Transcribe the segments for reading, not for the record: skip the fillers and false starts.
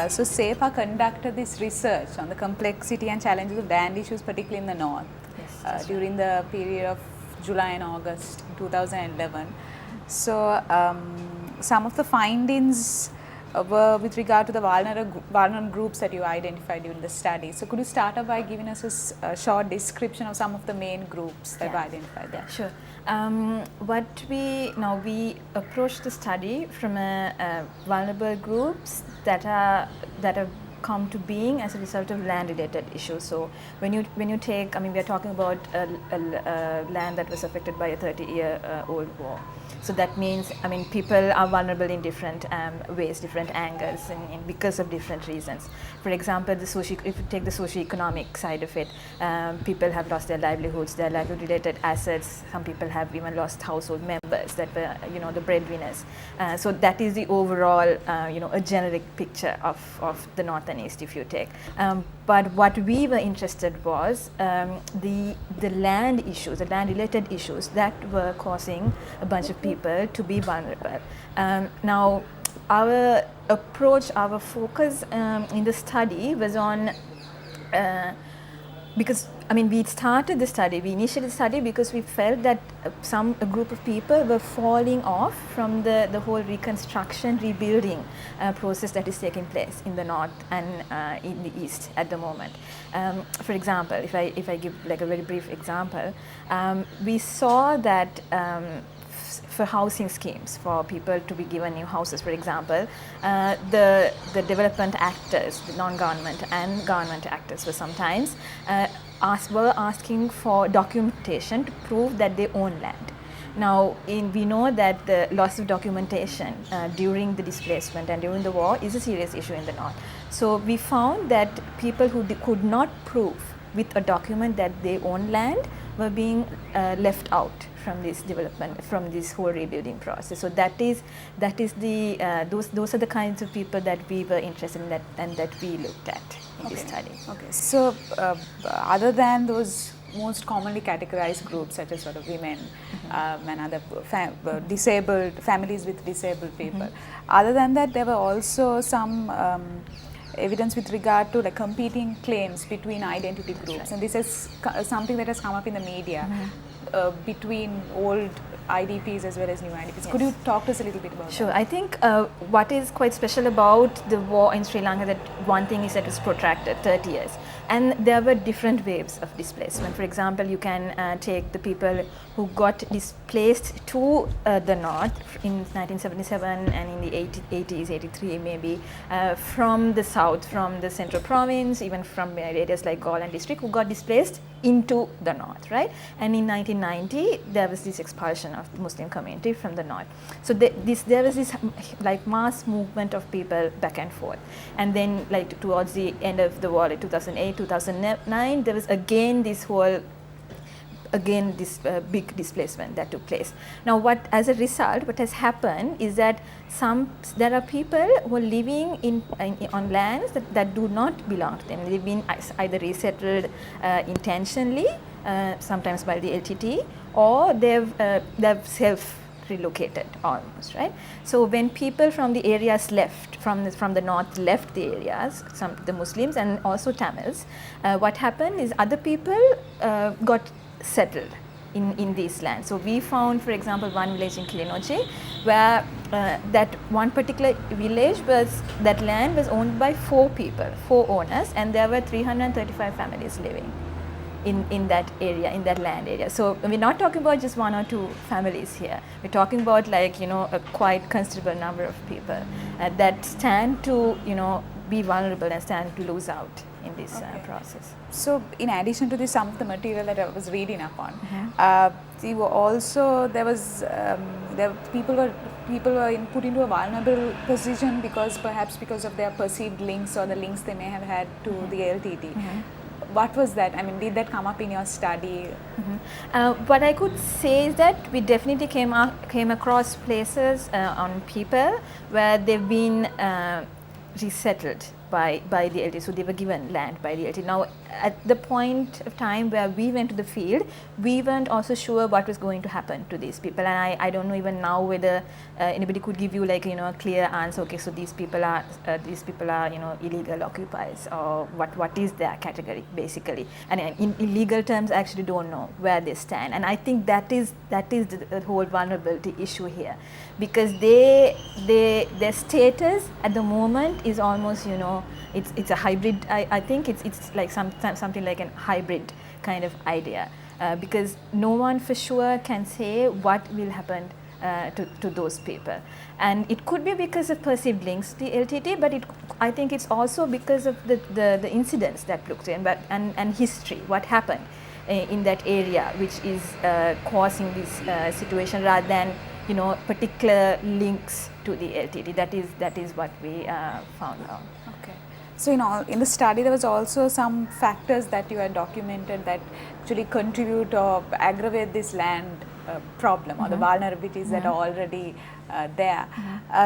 So SEPA conducted this research on the complexity and challenges of land issues, particularly in the north, during the period of July and August 2011. So some of the findings were with regard to the vulnerable groups that you identified during the study. So could you start off by giving us a short description of some of the main groups that were identified there? Sure. We approached the study from vulnerable groups that have come to being as a result of land-related issues. So when you take, we are talking about a land that was affected by a 30-year-old war. So that means, people are vulnerable in different ways, different angles, and because of different reasons. For example, if you take the socio-economic side of it, people have lost their livelihoods, their livelihood-related assets. Some people have even lost household members that were, the breadwinners. So that is the overall, a generic picture of the North and East, if you take. But what we were interested was the land issues, the land-related issues that were causing a bunch of people to be vulnerable. Now, our approach, our focus in the study was on because we started the study, we initiated the study because we felt that a group of people were falling off from the whole reconstruction, rebuilding process that is taking place in the North and in the East at the moment. For example, if I give like a very brief example, we saw that for housing schemes, for people to be given new houses, for example, the development actors, the non-government and government actors were sometimes were asking for documentation to prove that they own land. Now, we know that the loss of documentation during the displacement and during the war is a serious issue in the North. So we found that people who could not prove with a document that they own land were being left out from this development, from this whole rebuilding process. So those are the kinds of people that we were interested in and that we looked at in this study. Okay. So other than those most commonly categorized groups such as sort of women and other disabled families with disabled people, other than that there were also some evidence with regard to like competing claims between identity groups, and this is something that has come up in the media between old IDPs as well as new IDPs. Yes. Could you talk to us a little bit about that? Sure. I think what is quite special about the war in Sri Lanka, that one thing is that it's protracted 30 years. And there were different waves of displacement. For example, you can take the people who got displaced to the north in 1977 and in the 80s, 83 maybe, from the south, from the central province, even from areas like Galle district, who got displaced into the north, right? And in 1990, there was this expulsion of the Muslim community from the north. So there was this like mass movement of people back and forth. And then like towards the end of the war, like 2008, 2009, there was again this big displacement that took place. Now, as a result, what has happened is that there are people who are living on lands that do not belong to them. They've been either resettled intentionally, sometimes by the LTT, or they've self-relocated almost, right? So when people from the areas left, from the north left the areas, the Muslims and also Tamils, what happened is other people got settled in these lands. So we found, for example, one village in Kilinochchi where that one particular village that land was owned by 4 owners, and there were 335 families living in that area, in that land area. So we're not talking about just 1 or 2 families here. We're talking about a quite considerable number of people that stand to be vulnerable and stand to lose out in this process. So in addition to this, some of the material that I was reading up on, people were put into a vulnerable position because of their perceived links or the links they may have had to the LTT. What was that? I mean, did that come up in your study? What I could say is that we definitely came across places on people where they've been resettled by the LT, so they were given land by the LT. Now, at the point of time where we went to the field, we weren't also sure what was going to happen to these people, and I don't know even now whether anybody could give you like a clear answer. Okay, so these people are illegal occupiers, or what is their category basically. And in legal terms, I actually don't know where they stand, and I think that is the whole vulnerability issue here, because their status at the moment is almost it's a hybrid. I think it's like something like a hybrid kind of idea, because no one for sure can say what will happen to those people, and it could be because of perceived links to the LTT, but I think it's also because of the incidents that looked in, and history, what happened in that area, which is causing this situation, rather than particular links to the LTT. That is what we found out. Okay. So in the study there was also some factors that you had documented that actually contribute or aggravate this land problem, or the vulnerabilities that are already there.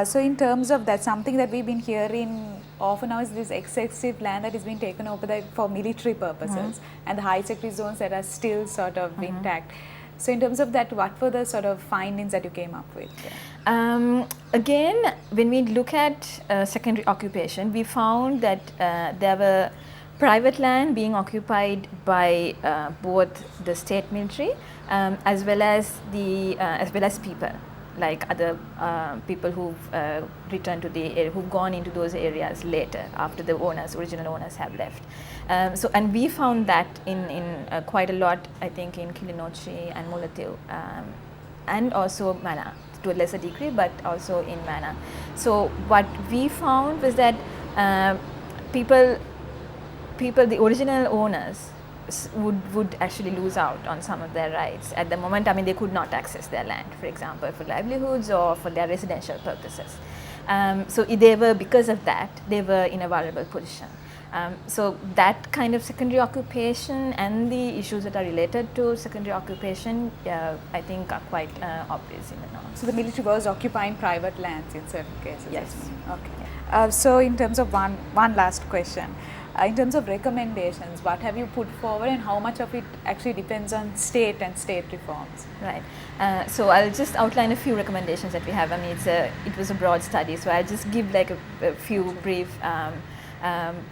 So in terms of that, something that we've been hearing often now is this excessive land that is being taken over for military purposes, and the high security zones that are still sort of intact. So in terms of that, what were the sort of findings that you came up with? Again, when we look at secondary occupation, we found that there were private land being occupied by both the state military as well as people, like other people who've returned to the area, who've gone into those areas later after the original owners have left. And we found that in quite a lot, I think, in Kilinochchi and Mullaitivu, and also Mannar to a lesser degree, but also in Mannar. So what we found was that people, the original owners would actually lose out on some of their rights at the moment. I mean, they could not access their land, for example, for livelihoods or for their residential purposes. So because of that, they were in a vulnerable position. So that kind of secondary occupation and the issues that are related to secondary occupation, I think, are quite obvious in the north. So the military was occupying private lands in certain cases? Yes. Okay. So in terms of one last question, in terms of recommendations, what have you put forward, and how much of it actually depends on state and state reforms? Right. So I'll just outline a few recommendations that we have. I mean, it was a broad study, so I'll just give like a few brief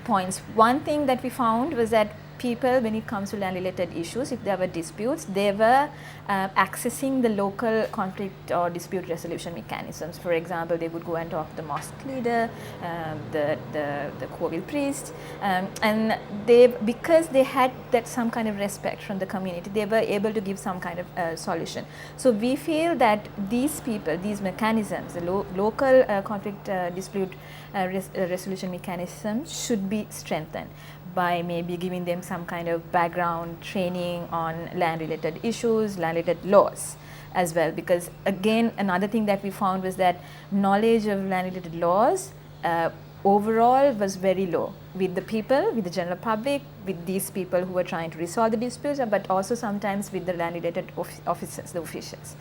points. One thing that we found was that people, when it comes to land-related issues, if there were disputes, they were accessing the local conflict or dispute resolution mechanisms. For example, they would go and talk to the mosque leader, the Kovil priest, and because they had that some kind of respect from the community, they were able to give some kind of solution. So we feel that these people, these mechanisms, the local conflict dispute resolution mechanisms should be strengthened by maybe giving them some kind of background training on land-related issues, land-related laws as well. Because again, another thing that we found was that knowledge of land-related laws overall was very low with the people, with the general public, with these people who were trying to resolve the disputes, but also sometimes with the land-related officers, the officials.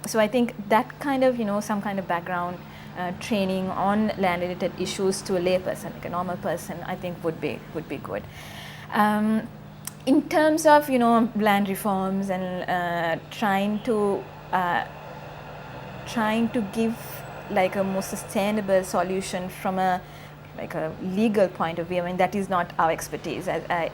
So I think that kind of, some kind of background training on land-related issues to a lay person, like a normal person, I think would be good. In terms of land reforms and trying to give like a more sustainable solution from a legal point of view, I mean, that is not our expertise. I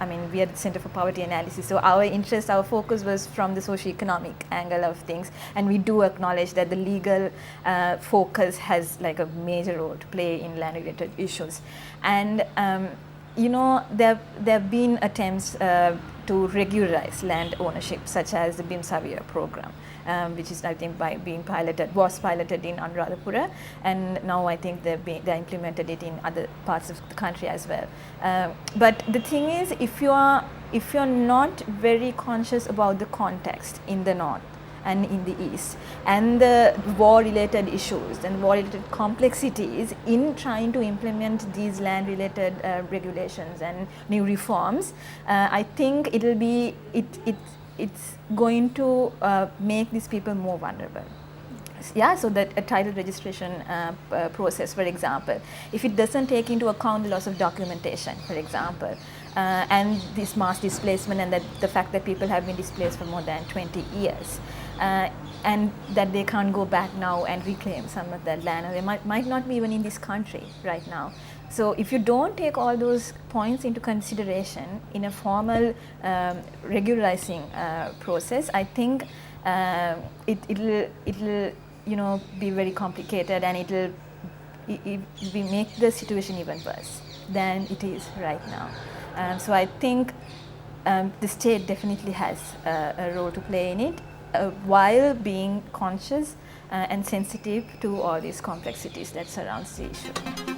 mean, we are the Center for Poverty Analysis, so our focus was from the socio-economic angle of things, and we do acknowledge that the legal focus has like a major role to play in land-related issues. And there have been attempts to regularize land ownership, such as the BIM-Savia program, which is, I think, was piloted in Anuradhapura, and now I think they implemented it in other parts of the country as well. But the thing is, if you're not very conscious about the context in the north and in the east, and the war-related issues and war-related complexities in trying to implement these land-related regulations and new reforms, I think it's going to make these people more vulnerable. Yeah, so that a title registration process, for example, if it doesn't take into account the loss of documentation, for example, and this mass displacement and that the fact that people have been displaced for more than 20 years, and that they can't go back now and reclaim some of that land, or they might not be even in this country right now. So if you don't take all those points into consideration in a formal regularizing process, I think it'll be very complicated, and it will make the situation even worse than it is right now. So I think the state definitely has a role to play in it, while being conscious and sensitive to all these complexities that surrounds the issue.